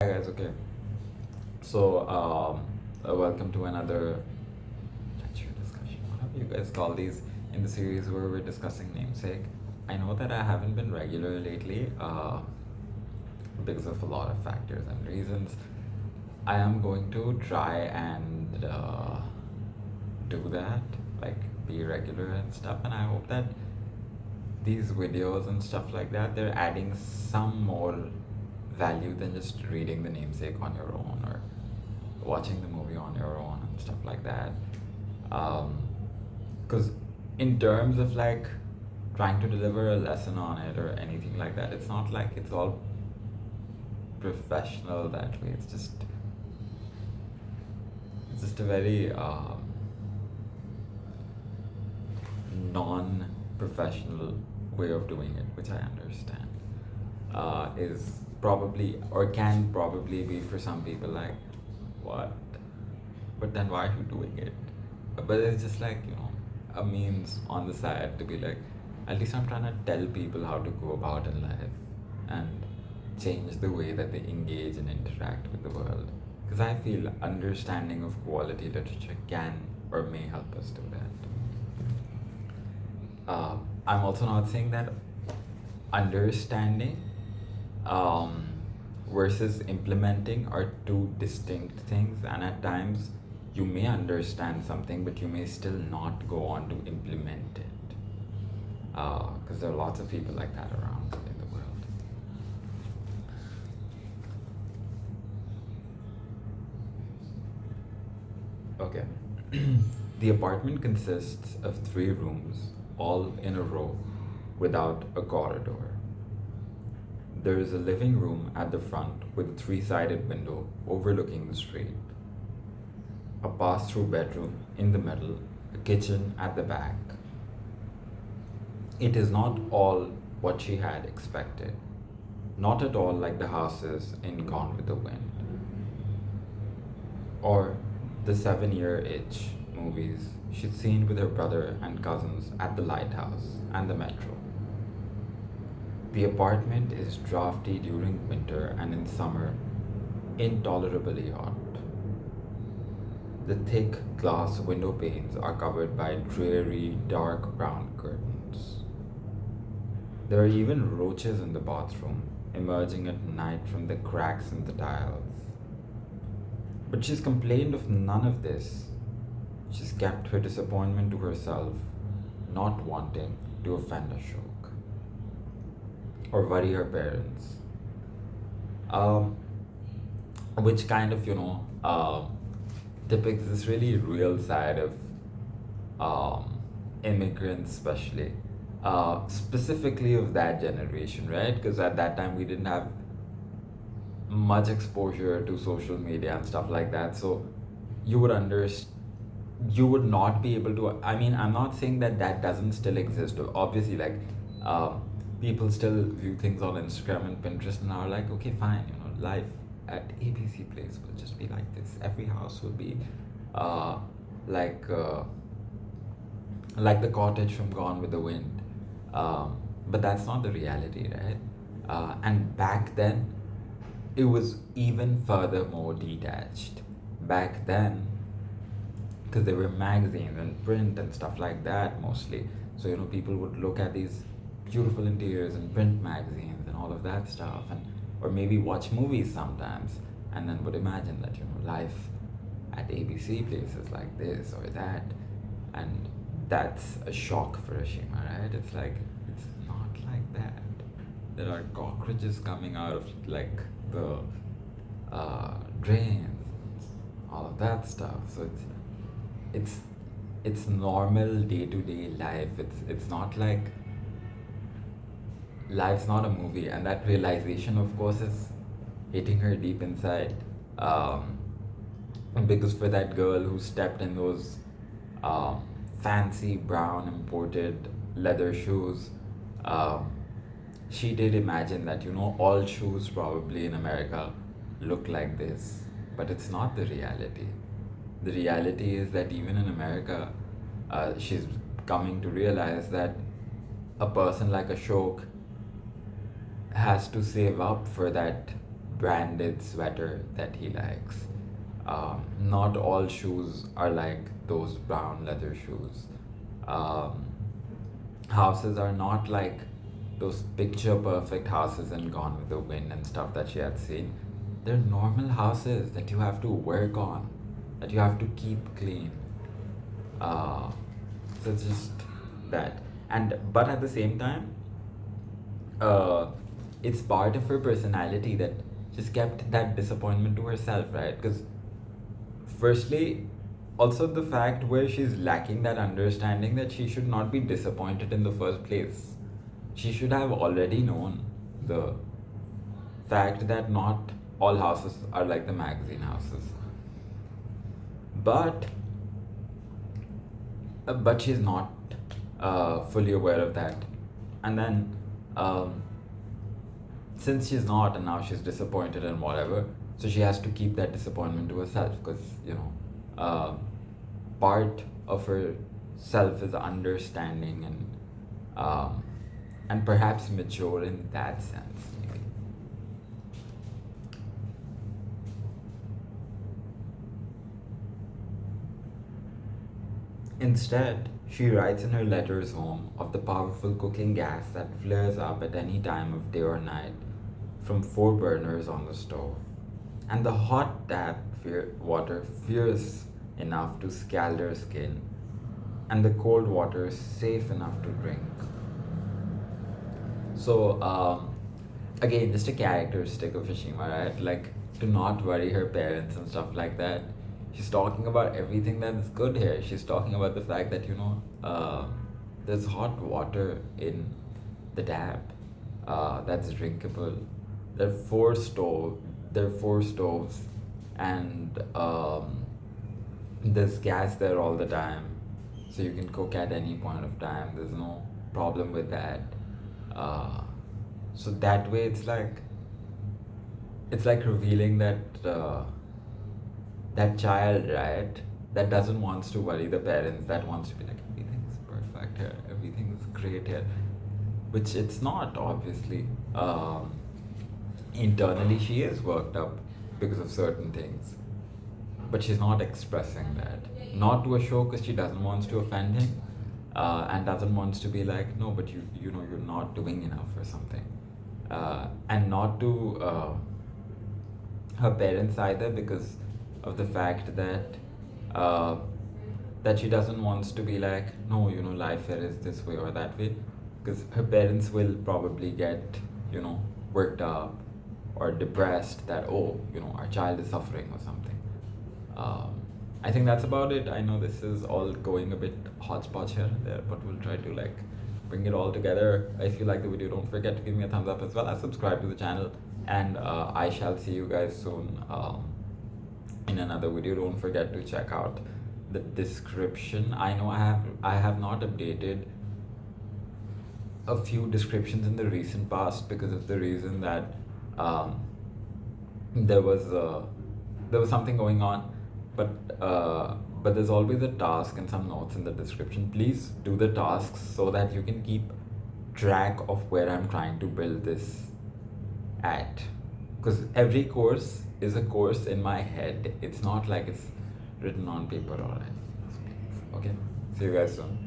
Hi guys, okay. So, welcome to another lecture discussion. What do you guys call these in the series where we're discussing namesake? I know that I haven't been regular lately because of a lot of factors and reasons. I am going to try and do that, like be regular and stuff, and I hope that these videos and stuff like that, they're adding some more value than just reading the namesake on your own or watching the movie on your own and stuff like that. Because in terms of like trying to deliver a lesson on it or anything like that, it's not like it's all professional that way. It's just a very non-professional way of doing it, which I understand is probably or can probably be for some people like, what? But then why are you doing it? But it's just like, a means on the side to be like, at least I'm trying to tell people how to go about in life and change the way that they engage and interact with the world. Because I feel understanding of quality literature can or may help us do that. I'm also not saying that understanding um, versus implementing are two distinct things, and at times you may understand something, but you may still not go on to implement it. Because there are lots of people like that around in the world. Okay. The apartment consists of 3 rooms, all in a row, without a corridor. There is a living room at the front with a 3 sided window overlooking the street, a pass through bedroom in the middle, a kitchen at the back. It is not all what she had expected, not at all like the houses in Gone with the Wind or the 7 Year Itch movies she'd seen with her brother and cousins at the lighthouse and the metro. The apartment is drafty during winter and in summer, intolerably hot. The thick glass window panes are covered by dreary dark brown curtains. There are even roaches in the bathroom, emerging at night from the cracks in the tiles. But she's complained of none of this. She's kept her disappointment to herself, not wanting to offend Ashok or worry her parents. Um, which kind of, depicts this really real side of immigrants, especially. Specifically of that generation, right? Because at that time we didn't have much exposure to social media and stuff like that. So you would understand you would not be able to. I mean, I'm not saying that that doesn't still exist. Obviously, like um, people still view things on Instagram and Pinterest and are like, okay, fine, life at ABC Place will just be like this. Every house will be uh, like uh, like the cottage from Gone with the Wind. But that's not the reality, right? And back then, it was even further more detached. Back then, because there were magazines and print and stuff like that mostly. So people would look at these beautiful interiors and print magazines and all of that stuff, and or maybe watch movies sometimes, and then would imagine that life at ABC places like this or that, and that's a shock for Ashima, right? It's like it's not like that. There are cockroaches coming out of like the drains, all of that stuff. So it's it's normal day to day life. It's not like life's not a movie, and that realization, of course, is hitting her deep inside. Um, because for that girl who stepped in those um, fancy brown imported leather shoes, um, she did imagine that all shoes probably in America look like this, but it's not the reality. The reality is that even in America, she's coming to realize that a person like Ashok has to save up for that branded sweater that he likes. Not all shoes are like those brown leather shoes. Um, Houses are not like those picture perfect houses in Gone with the Wind and stuff that she had seen. They're normal houses that you have to work on, that you have to keep clean. Uh, so it's just that. And but at the same time, uh, it's part of her personality that just kept that disappointment to herself, right? Because firstly, also the fact where she's lacking that understanding that she should not be disappointed in the first place. She should have already known the fact that not all houses are like the magazine houses. But but she's not fully aware of that. And then since she's not, and now she's disappointed and whatever, so she has to keep that disappointment to herself, because part of her self is understanding and perhaps mature in that sense, maybe. Instead, she writes in her letters home of the powerful cooking gas that flares up at any time of day or night from 4 burners on the stove, and the hot tap water fierce enough to scald her skin, and the cold water safe enough to drink. So, again, just a characteristic of Hishima, right? Like, to not worry her parents and stuff like that. She's talking about everything that's good here. She's talking about the fact that, there's hot water in the tap that's drinkable. There are four stoves, and there's gas there all the time, so you can cook at any point of time. There's no problem with that. So that way, it's like revealing that that child, right? That doesn't wants to worry the parents. That wants to be like, everything's perfect here, everything's great here, which it's not, obviously. Internally, she is worked up because of certain things, but she's not expressing that. Not to Ashok, because she doesn't want to offend him, and doesn't want to be like, no, but you're not doing enough or something, and not to her parents either, because of the fact that that she doesn't want to be like, no, life here is this way or that way, because her parents will probably get worked up or depressed that, oh, our child is suffering or something. I think that's about it. I know this is all going a bit hodgepodge here and there, but we'll try to bring it all together. If you like the video, don't forget to give me a thumbs up as well as subscribe to the channel, and I shall see you guys soon in another video. Don't forget to check out the description. I know I have not updated a few descriptions in the recent past, because of the reason that there was something going on, but there's always a task and some notes in the description. Please do the tasks so that you can keep track of where I'm trying to build this at, because every course is a course in my head. It's not like it's written on paper or anything. Okay, see you guys soon.